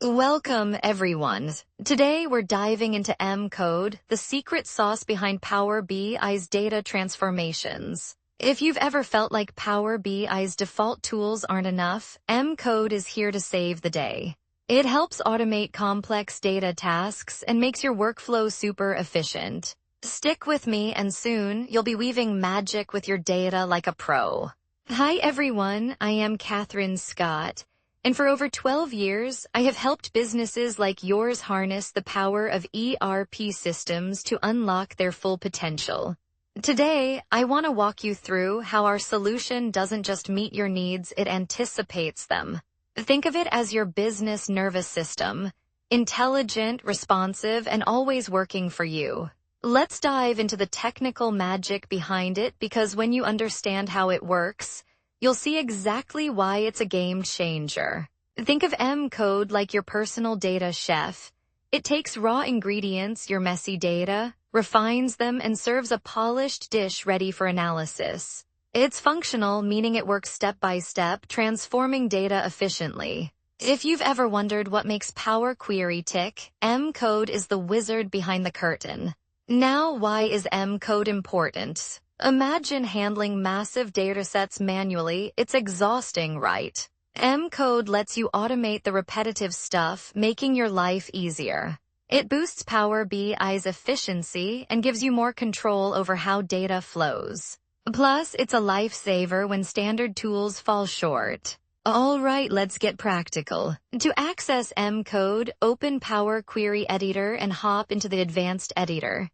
Welcome, everyone. Today we're diving into M-Code, the secret sauce behind Power BI's data transformations. If you've ever felt like Power BI's default tools aren't enough, M-Code is here to save the day. It helps automate complex data tasks and makes your workflow super efficient. Stick with me and soon you'll be weaving magic with your data like a pro. Hi everyone, I am Catherine Scott. And for over 12 years, I have helped businesses like yours harness the power of ERP systems to unlock their full potential. Today, I want to walk you through how our solution doesn't just meet your needs, it anticipates them. Think of it as your business nervous system, intelligent, responsive, and always working for you. Let's dive into the technical magic behind it because when you understand how it works, you'll see exactly why it's a game changer. Think of M-Code like your personal data chef. It takes raw ingredients, your messy data, refines them, and serves a polished dish ready for analysis. It's functional, meaning it works step by step, transforming data efficiently. If you've ever wondered what makes Power Query tick, M-Code is the wizard behind the curtain. Now, why is M-Code important? Imagine handling massive datasets manually. It's exhausting, right? M-Code lets you automate the repetitive stuff, making your life easier. It boosts Power BI's efficiency and gives you more control over how data flows. Plus, it's a lifesaver when standard tools fall short. All right, let's get practical. To access M-Code, open Power Query Editor and hop into the Advanced Editor.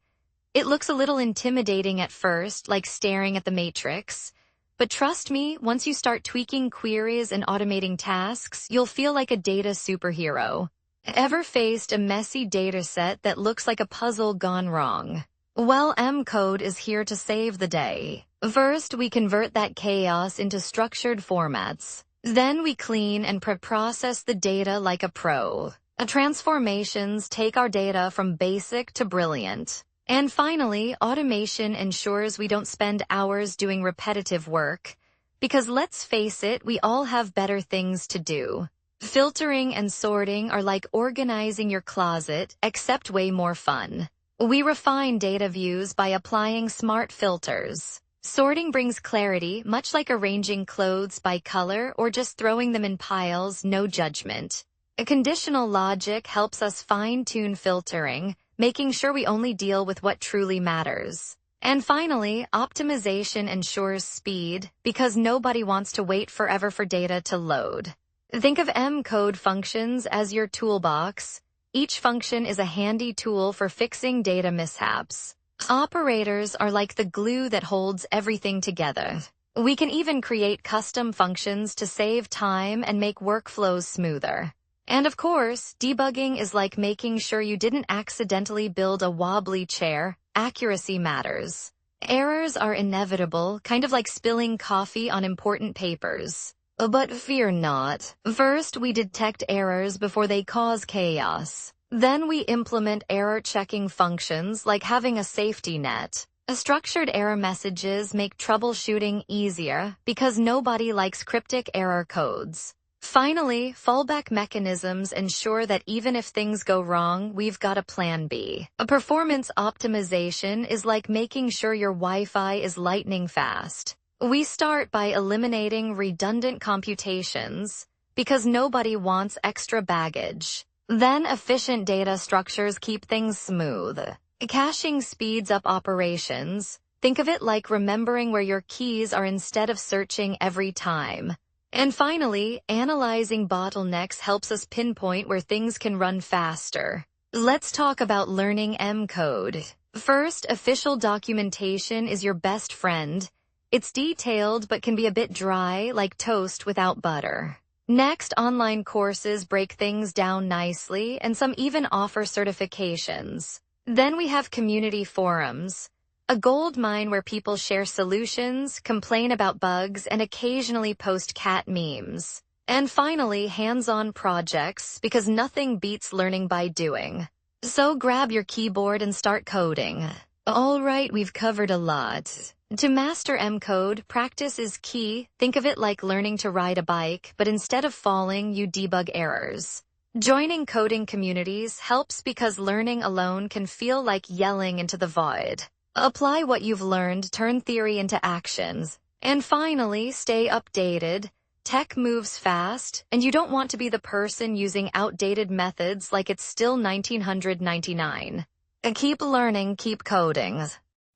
It looks a little intimidating at first, like staring at the matrix. But trust me, once you start tweaking queries and automating tasks, you'll feel like a data superhero. Ever faced a messy dataset that looks like a puzzle gone wrong? Well, M-Code is here to save the day. First, we convert that chaos into structured formats. Then we clean and pre-process the data like a pro. Transformations take our data from basic to brilliant. And finally, automation ensures we don't spend hours doing repetitive work. Because let's face it, we all have better things to do. Filtering and sorting are like organizing your closet, except way more fun. We refine data views by applying smart filters. Sorting brings clarity, much like arranging clothes by color or just throwing them in piles, no judgment. A conditional logic helps us fine-tune filtering, making sure we only deal with what truly matters. And finally, optimization ensures speed, because nobody wants to wait forever for data to load. Think of M-Code functions as your toolbox. Each function is a handy tool for fixing data mishaps. Operators are like the glue that holds everything together. We can even create custom functions to save time and make workflows smoother. And of course, debugging is like making sure you didn't accidentally build a wobbly chair. Accuracy matters. Errors are inevitable, kind of like spilling coffee on important papers. But fear not. First, we detect errors before they cause chaos. Then we implement error-checking functions like having a safety net. Structured error messages make troubleshooting easier because nobody likes cryptic error codes. Finally, fallback mechanisms ensure that even if things go wrong, we've got a plan B. A performance optimization is like making sure your Wi-Fi is lightning fast. We start by eliminating redundant computations because nobody wants extra baggage. Then efficient data structures keep things smooth. Caching speeds up operations. Think of it like remembering where your keys are instead of searching every time. And finally, analyzing bottlenecks helps us pinpoint where things can run faster. Let's talk about learning M-Code. First, official documentation is your best friend. It's detailed but can be a bit dry, like toast without butter. Next, online courses break things down nicely, and some even offer certifications. Then we have community forums. A goldmine where people share solutions, complain about bugs, and occasionally post cat memes. And finally, hands-on projects, because nothing beats learning by doing. So grab your keyboard and start coding. All right, we've covered a lot. To master M-Code, practice is key. Think of it like learning to ride a bike, but instead of falling, you debug errors. Joining coding communities helps because learning alone can feel like yelling into the void. Apply what you've learned, turn theory into actions. And finally, stay updated. Tech moves fast, and you don't want to be the person using outdated methods like it's still 1999. And keep learning, keep coding.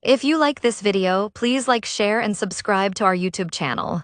If you like this video, please like, share, and subscribe to our YouTube channel.